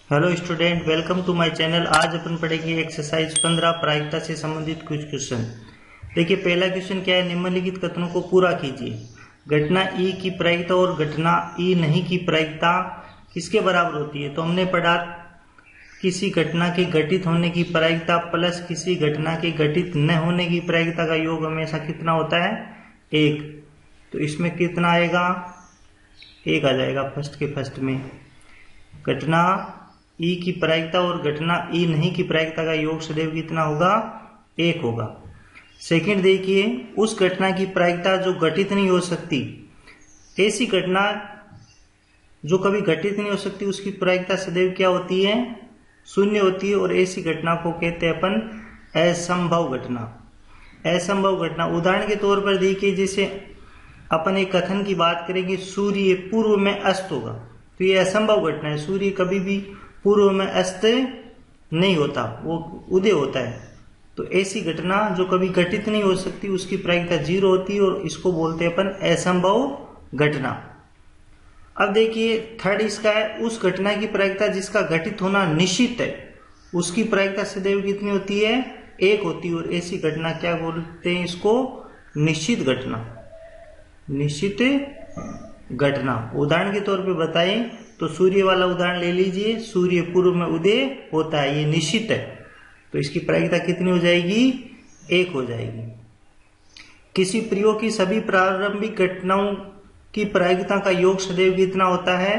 Hello student, welcome to my channel. आज अपन पढ़ेंगे एक्सरसाइज 15 प्रायिकता से संबंधित कुछ क्वेश्चन। देखिए, पहला क्वेश्चन क्या है, निम्नलिखित कथनों को पूरा कीजिए। घटना ई की प्रायिकता और घटना ई नहीं की प्रायिकता किसके बराबर होती है? तो हमने पढ़ा किसी घटना के घटित होने की प्रायिकता प्लस किसी घटना के घटित न होने की प्रायिकता का योग हमेशा कितना होता है? 1। तो इसमें कितना आएगा? 1 आ जाएगा फर्स्ट के फर्स्ट में। घटना ई की प्रायिकता और घटना ई नहीं की प्रायिकता का योग सदैव कितना होगा? 1 होगा। सेकंड देखिए, उस घटना की प्रायिकता जो घटित नहीं हो सकती, ऐसी घटना जो कभी घटित नहीं हो सकती उसकी प्रायिकता सदैव क्या होती है? 0 होती है। और ऐसी घटना को कहते हैं अपन असंभव घटना। असंभव घटना उदाहरण के तौर पर देखिए, जैसे अपन एक कथन की बात करेंगे, सूर्य पूर्व में अस्त होगा, तो ये असंभव घटना है। सूर्य कभी भी पूर्व में अस्त नहीं होता, वो उदय होता है। तो ऐसी घटना जो कभी घटित नहीं हो सकती उसकी प्रायिकता 0 होती है और इसको बोलते हैं अपन असंभव घटना। अब देखिए थर्ड इसका है, उस घटना की प्रायिकता जिसका घटित होना निश्चित है उसकी प्रायिकता सदैव कितनी होती है? 1 होती है। और ऐसी घटना क्या बोलते हैं? इसको निश्चित घटना। निश्चित घटना उदाहरण के तौर पे बताएं तो सूर्य वाला उदाहरण ले लीजिए। सूर्य पूर्व में उदय होता है, ये निश्चित है, तो इसकी प्रायिकता कितनी हो जाएगी? 1 हो जाएगी। किसी प्रयोग की सभी प्रारंभिक घटनाओं की प्रायिकता का योग सदैव कितना होता है?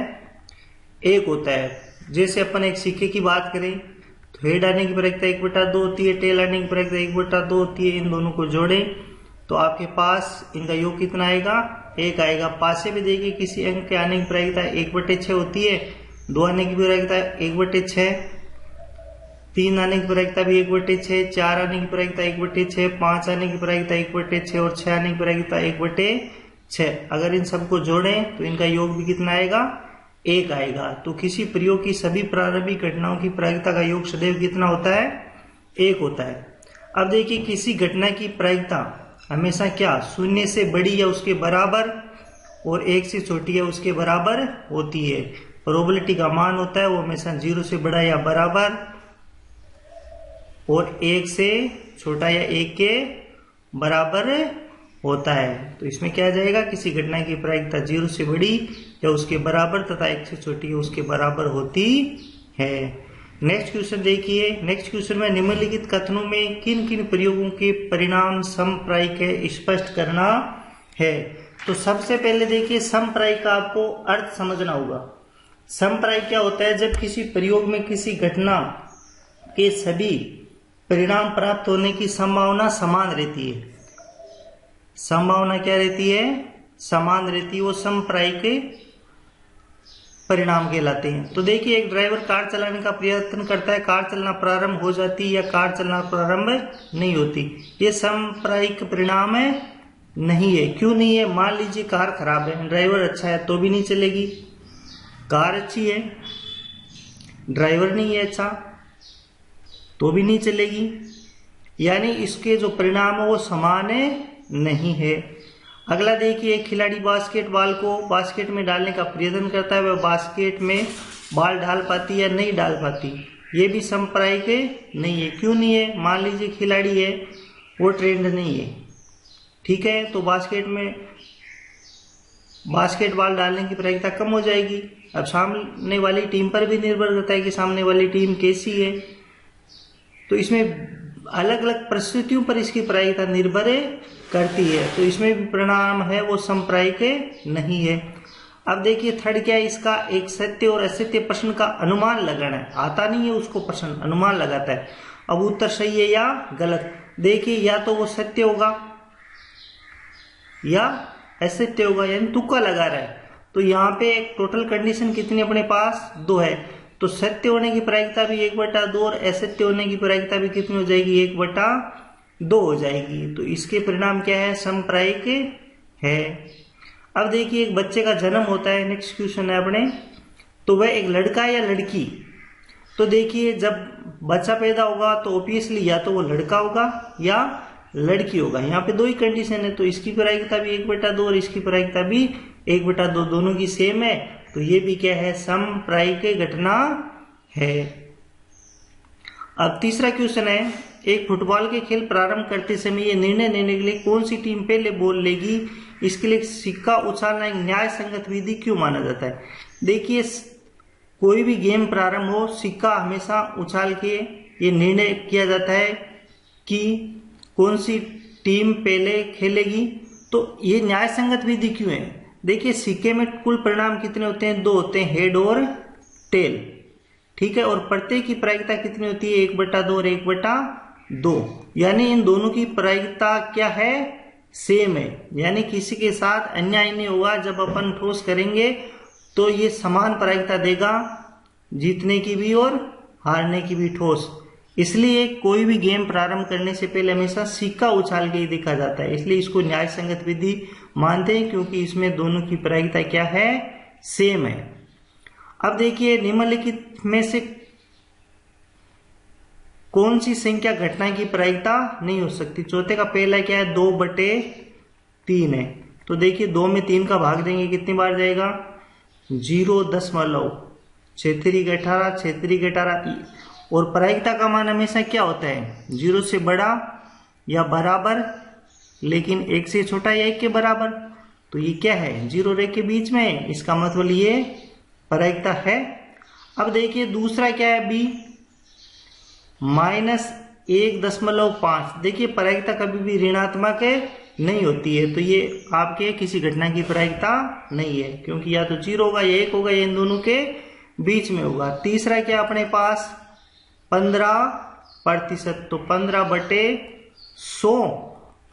1 होता है। जैसे अपन एक सिक्के की बात करें तो हेड आने की प्रायिकता 1/2 होती है, टेल आने की प्रायिकता 1/2 होती है। इन दोनों को जोड़ें तो आपके पास इनका योग कितना आएगा? 1 आएगा। पासे में देखिए, किसी अंक के आने की प्रायिकता 1/6 होती है, 2 आने की प्रायिकता 1/6, 3 आने की प्रायिकता भी 1/6, 4 आने की प्रायिकता 1/6, 5 आने की प्रायिकता 1/6 और 6 आने की प्रायिकता 1/6। अगर इन सबको जोड़ें तो इनका योग भी कितना आएगा? 1 आएगा। तो किसी प्रयोग की सभी प्रारंभिक घटनाओं की प्रायिकता का योग सदैव कितना होता है? 1 होता है। अब देखिए, किसी घटना की प्रायिकता हमेशा क्या 0 से बड़ी या उसके बराबर और 1 से छोटी या उसके बराबर होती है। प्रोबेबिलिटी का मान होता है वो हमेशा 0 से बड़ा या बराबर और 1 से छोटा या 1 के बराबर होता है। तो इसमें क्या आ जाएगा? किसी घटना की प्रायिकता 0 से बड़ी या उसके बराबर तथा 1 से छोटी या उसके बराबर होती है। नेक्स्ट क्वेश्चन देखिए। नेक्स्ट क्वेश्चन में निम्नलिखित कथनों में किन किन प्रयोगों के परिणाम समप्रायिक है स्पष्ट करना है। तो सबसे पहले देखिए, समप्रायिक का आपको अर्थ समझना होगा। समप्रायिक क्या होता है? जब किसी प्रयोग में किसी घटना के सभी परिणाम प्राप्त होने की संभावना समान रहती है। संभावना क्या रहती है? समान रहती है। वो समप्रायिक परिणाम कहलाते हैं। तो देखिए, एक ड्राइवर कार चलाने का प्रयत्न करता है, कार चलना प्रारंभ हो जाती है या कार चलना प्रारंभ नहीं होती। ये समप्रायिक परिणाम है नहीं है। क्यों नहीं है? मान लीजिए कार खराब है, ड्राइवर अच्छा है तो भी नहीं चलेगी। कार अच्छी है, ड्राइवर नहीं है अच्छा तो भी नहीं चलेगी। यानी इसके जो परिणाम है वो समान है नहीं है। अगला देखिए, एक खिलाड़ी बास्केटबॉल को बास्केट में डालने का प्रयत्न करता है, वह बास्केट में बॉल डाल पाती या नहीं डाल पाती, ये भी समप्रायिक नहीं है। क्यों नहीं है? मान लीजिए खिलाड़ी है वो ट्रेंड नहीं है, ठीक है, तो बास्केट में बास्केटबॉल डालने की प्रायिकता कम हो जाएगी। अब सामने वाली टीम पर भी निर्भर करता है कि सामने वाली टीम कैसी है, तो इसमें अलग अलग परिस्थितियों पर इसकी प्रायिकता निर्भर करती है। तो इसमें भी परिणाम है वो समप्रायिक नहीं है। अब देखिए थर्ड क्या है इसका, एक सत्य और असत्य प्रश्न का अनुमान लगाना है। आता नहीं है उसको प्रश्न, अनुमान लगाता है। अब उत्तर सही है या गलत। देखिए, या तो वो सत्य होगा या असत्य होगा, यानी तुक्का लगा रहा है। तो यहाँ पे टोटल कंडीशन कितनी अपने पास? 2 है। तो सत्य होने की प्रायिकता भी 1/2 और असत्य होने की प्रायिकता भी कितनी हो जाएगी? 1/2 हो जाएगी। तो इसके परिणाम क्या है? समप्रायिक है। अब देखिए, एक बच्चे का जन्म होता है, नेक्स्ट क्वेश्चन है अपने, तो वह एक लड़का या लड़की। तो देखिए, जब बच्चा पैदा होगा तो ऑब्वियसली या तो वो लड़का होगा या लड़की होगा। यहाँ पे 2 ही कंडीशन है, तो इसकी प्रायिकता भी 1/2 और इसकी प्रायिकता भी 1/2, दोनों की सेम है। तो ये भी क्या है? समप्रायिक घटना है। अब तीसरा क्वेश्चन है, एक फुटबॉल के खेल प्रारंभ करते समय ये निर्णय लेने के लिए कौन सी टीम पहले बॉल लेगी, इसके लिए सिक्का उछालना एक न्याय संगत विधि क्यों माना जाता है। देखिए, कोई भी गेम प्रारंभ हो, सिक्का हमेशा उछाल के ये निर्णय किया जाता है कि कौन सी टीम पहले खेलेगी। तो ये न्याय संगत विधि क्यों है। देखिए, सिक्के में कुल परिणाम कितने होते हैं, 2 होते हैं, हेड और टेल, ठीक है। और प्रत्येक की प्रायिकता कितनी होती है, 1/2 और 1/2, यानी इन दोनों की प्रायिकता क्या है, सेम है। यानी किसी के साथ अन्याय नहीं होगा। जब अपन ठोस करेंगे तो ये समान प्रायिकता देगा, जीतने की भी और हारने की भी ठोस। इसलिए कोई भी गेम प्रारंभ करने से पहले हमेशा सिक्का उछाल के ही देखा जाता है। इसलिए इसको न्याय संगत विधि मानते हैं, क्योंकि इसमें दोनों की प्रायिकता क्या है, सेम है। अब देखिए, निम्नलिखित में से कौन सी संख्या घटना की प्रायिकता नहीं हो सकती। चौथे का पहला क्या है, 2/3 है। तो देखिए, 2 में 3 का भाग देंगे, कितनी बार जाएगा, 0.6 6 18 6 18। और प्रायिकता का मान हमेशा क्या होता है, 0 से बड़ा या बराबर, लेकिन 1 से छोटा या 1 के बराबर। तो ये क्या है, 0 और 1 के बीच में है, इसका मतलब ये प्रायिकता है। अब देखिए, दूसरा क्या है, बी -1.5। देखिए, प्रायिकता कभी भी ऋणात्मक नहीं होती है, तो ये आपके किसी घटना की प्रायिकता नहीं है, क्योंकि या तो 0 होगा या 1 होगा, या इन दोनों के बीच में होगा। तीसरा क्या अपने पास, 15%, तो 15/100।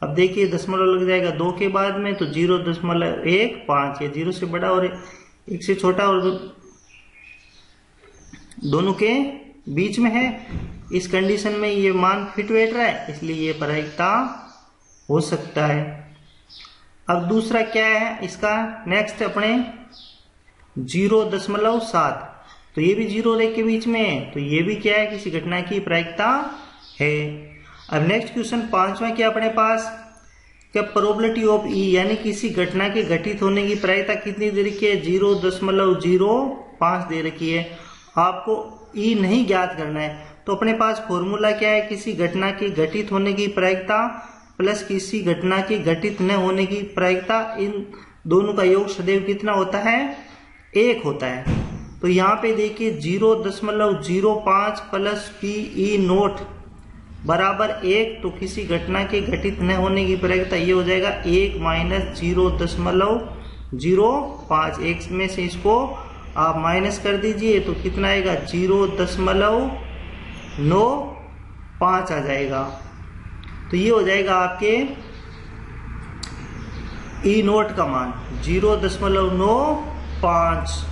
अब देखिए, दशमलव लग जाएगा 2 के बाद में, तो 0.15, या 0 से बड़ा और 1 से छोटा और दोनों के बीच में है। इस कंडीशन में ये मान फिट बैठ रहा है, इसलिए ये प्रायिकता हो सकता है। अब दूसरा क्या है इसका, नेक्स्ट अपने 0.7, तो ये भी 0 और 1 के बीच में है, तो ये भी क्या है, किसी घटना की प्रायिकता है। अब नेक्स्ट क्वेश्चन 5वां क्या अपने पास, क्या प्रोबेबिलिटी ऑफ ई, यानी किसी घटना के घटित होने की प्रायिकता कितनी दे रखी है, 0.05 दे रखी है। आपको ई नहीं ज्ञात करना है, तो अपने पास फॉर्मूला क्या है, किसी घटना के घटित होने की प्रायिकता प्लस किसी घटना के घटित न होने की प्रायिकता, इन दोनों का योग सदैव कितना होता है, 1 होता है। तो यहाँ पे देखिए, 0.05 प्लस PE0 बराबर 1, तो किसी घटना के घटित न होने की प्रायिकता ये हो जाएगा 1 - 0.05। 1 में से इसको आप माइनस कर दीजिए, तो कितना आएगा, 0.95 आ जाएगा। तो ये हो जाएगा आपके E0 का मान 0.95।